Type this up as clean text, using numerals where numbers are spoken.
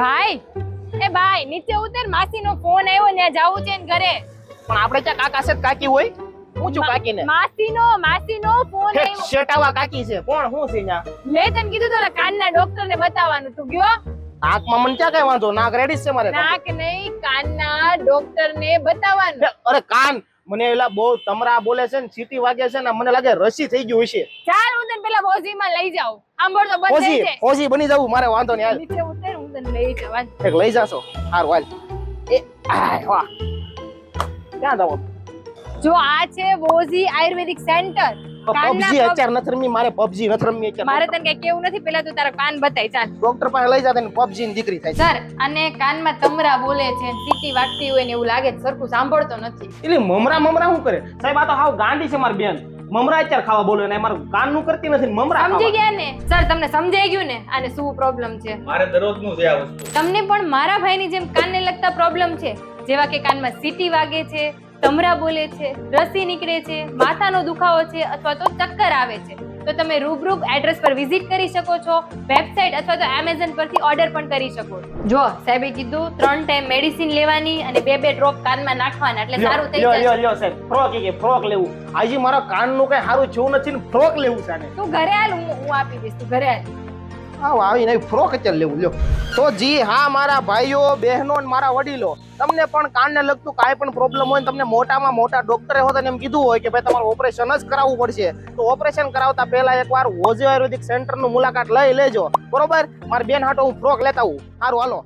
ભાઈ એ ભાઈ નીચે ઉતર, માસીનો ફોન આવ્યો, ત્યાં જાવું છે ને ઘરે. પણ આપણે ક્યાં કાકા છે કાકી હોય? હું છું કાકીને. માસીનો ફોન આવ્યો. શેટાવા કાકી છે. કોણ હું છે ન્યા? મેં તને કીધું તો કાનના ડોક્ટરને બતાવવાનું, તું ગયો? નાકમાં મને ક્યાં કઈ વાંધો? નાક રેડી છે મારે. નાક નહીં, કાનના ડોક્ટરને બતાવવાનું. અરે કાન મને એલા બહુ તમરા બોલે છે ને, સીટી વાગે છે ને, મને લાગે રસી થઈ ગયું હશે. ચાલ હું તને પેલા હોજીમાં લઈ જાઉં. સાંભળ તો બંધ થઈ જાય. ઓજી બની જવું મારે, વાંધો નહીં. હાલ નીચે ઉતર, હું તને લઈ જવા. એક લઈ જાશો. હારું હાલ. એ આય વાહ. ક્યાં જાવ? જો આ છે વોઝી આયુર્વેદિક સેન્ટર. પબજી અત્યારે નથી રમી, મારે પબજી નથી રમી અત્યારે. મારે તને કઈ કેવું નથી, પેલા તું તારા કાન બતાય. ચાલ ડોક્ટર પાસે લઈ જાતે ને પબજી ની દીકરી થાય. સર, અને કાનમાં તમરા બોલે છે, સીટી વાગતી હોય ને એવું લાગે છે, સરખું સાંભળતો નથી. એટલે મમરા શું કરે સાહેબ? આ તો હાવ ગાંડી છે મારી બેન. મમરા અત્યારે ખાવા બોલે ને મારું કાન નું કરતી નથી, મમરા સમજી ગયા ને સર? તમને સમજાઈ ગયું ને આને શું પ્રોબ્લેમ છે? મારે દરરોજનું છે આ વસ્તુ. તમને પણ મારા ભાઈની જેમ કાનને લગતા પ્રોબ્લેમ છે, જેવા કે કાનમાં સીટી વાગે છે, તમરા બોલે છે, રસી નીકળે છે, માથાનો દુખાવો છે, અથવા તો ચક્કર આવે છે, તો તમે રૂબરૂ એડ્રેસ પર વિઝિટ કરી શકો છો. વેબસાઇટ અથવા તો Amazon પરથી ઓર્ડર પણ કરી શકો છો. જો સાહેબે કીધું 3 ટાઈમ મેડિસિન લેવાની અને 2 ડ્રોપ કાનમાં નાખવાના, એટલે સારું થઈ જશે. લ્યો સાહેબ, ફ્રોક લેવું. આજે મારા કાન નું કઈ સારું થયું નથી ને ફ્રોક લેવું છે ને. તું ઘરે હાલ, હું આપી દઈશ, તું ઘરે હાલ. આવ આવી નહીં ફ્રોક અત્યારે લેવું. લ્યો તો જી હા મારા ભાઈઓ બહેનો ને મારા વડીલો, તમને પણ કાનને લગતું કાંઈ પણ પ્રોબ્લેમ હોય ને તમને મોટામાં મોટા ડોક્ટરે હોત એમ કીધું હોય કે ભાઈ તમારે ઓપરેશન જ કરાવવું પડશે, તો ઓપરેશન કરાવતા પહેલા એકવાર વોઝી આયુર્વેદિક સેન્ટર નું મુલાકાત લઈ લેજો. બરોબર? મારી બેન હાટો હું ફ્રોક લેતા આવું. સારું હાલો.